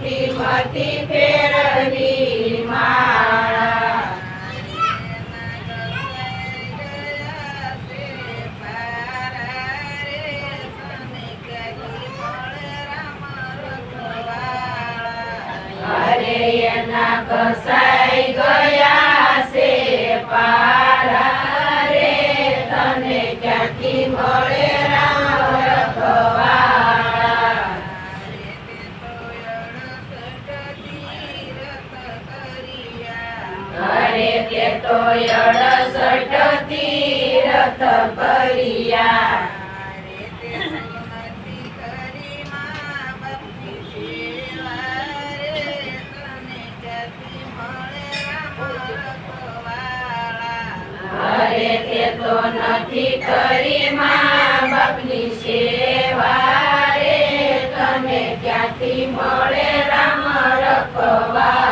મથી ફેરવી માળા અરે એના ઘસાઈ ગયા છે પારા રે તને ક્યાંથી મળે રામ રખવાળા અરે તે તો 68 તીરથ કર્યા અરે તે તો નથી કરી મા બાપની સેવા રે તને ક્યાંથી મળે રામ રખવાળા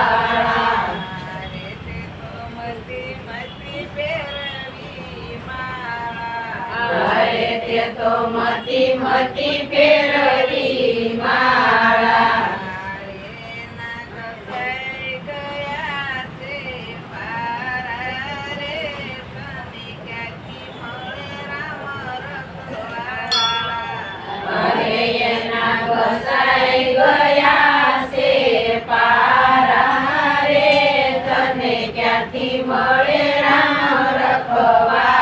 અરે તે તો મથી ફેરવી માળા ઘસાઈ ગયા છે પારા રે તને ક્યાંથી મળે રામ રખવાળા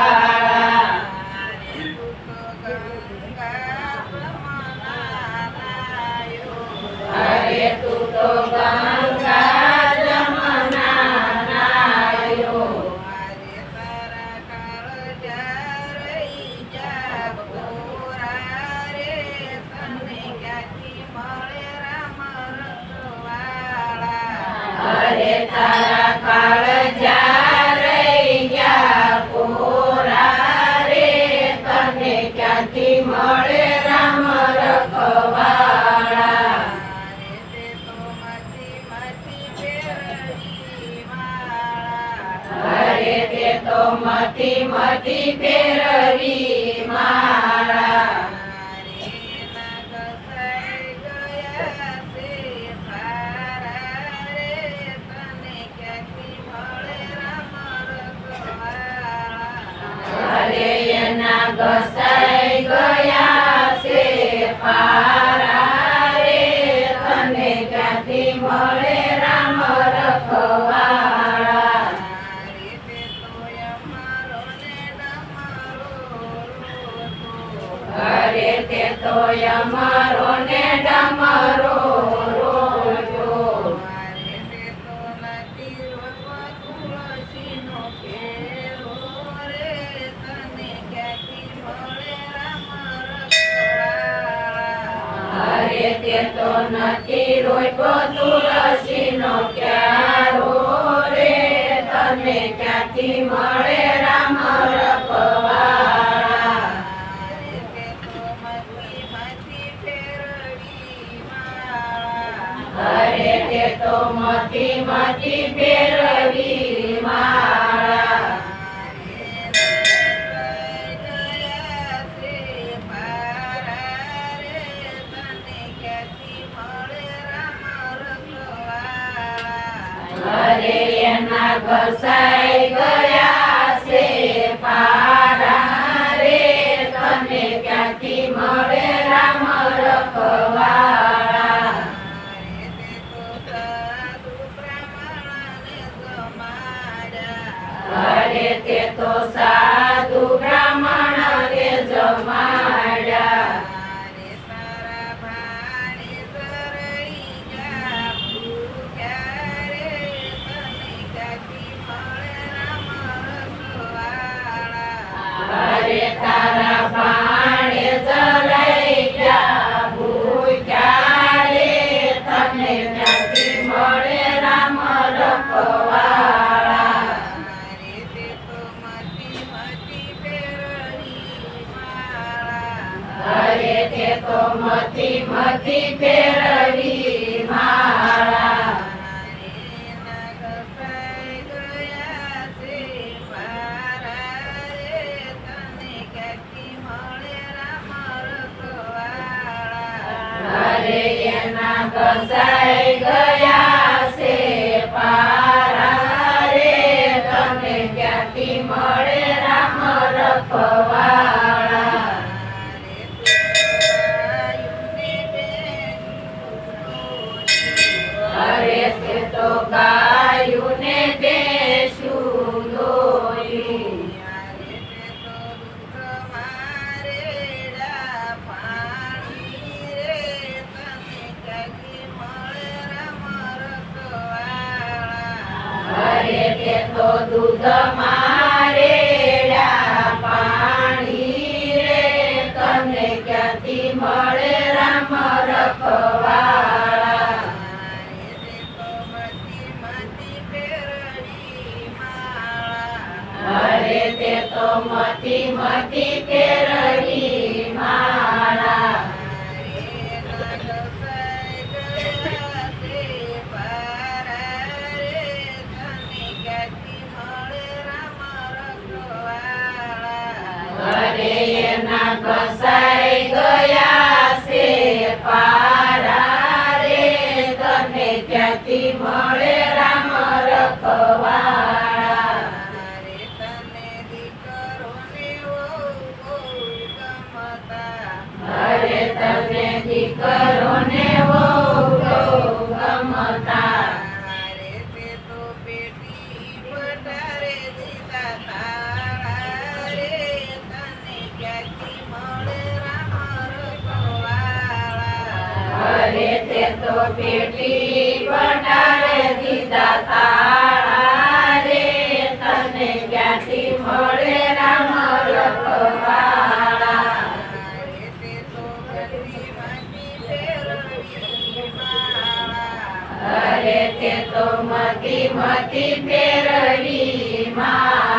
અરે તું તો ગંગા જમના નાયો અરે તારા કાળજા રહી ગયા પૂરા રે તને ક્યાંથી મળે રામ રખવાળા અરે તે તો મથી ફેરવી માળા અરે એના ઘસાઈ ગયા છે પારા રે તને ક્યાંથી મળે રામ રખવાળા અરે તે તો અમારો ને ડમરો રોજો અરે તે તો નથી રોપ્યો તુલસીનો ક્યારો રે તને ક્યાંથી મળે રામ રખવાળા અરે તે તો મથી ફેરવી માળા અરે એના ઘસાઈ ગયા છે પારા રે તને ક્યાંથી મળે રામ રખવાળા અરે તે તો સાધુ બ્રાહ્મણ ને જમાડ્યા અરે તારા ભાણે જલાઈ ગયા ભૂખ્યા રે તને ક્યાંથી મળે રામ રખવાળા અરે તે તો મથી ફેરવી માળા અરે એના ઘસાઈ ગયા છે પારા રે તને ક્યાંથી મળે રામ રખવાળા અરે તે તો ગાયું ને દેશું દોયું અરે તે તો દૂધ મારેડા પાણી રે તને ક્યાંથી મળે રામ રખવાળા અરે તે તો મતી મતી કેરળી માળા અરે એના ઘસાઈ ગયા છે પારા રે તને ક્યાંથી મળે રામ રખવાળા અરે તને દીકરો ને વહુ ગમતા અરે તે તો પેટી ભંડારે દીધા તાળા રે તને ક્યાંથી મળે રામ રખવાળા અરે તે તો મતી મતી ફેરવી માં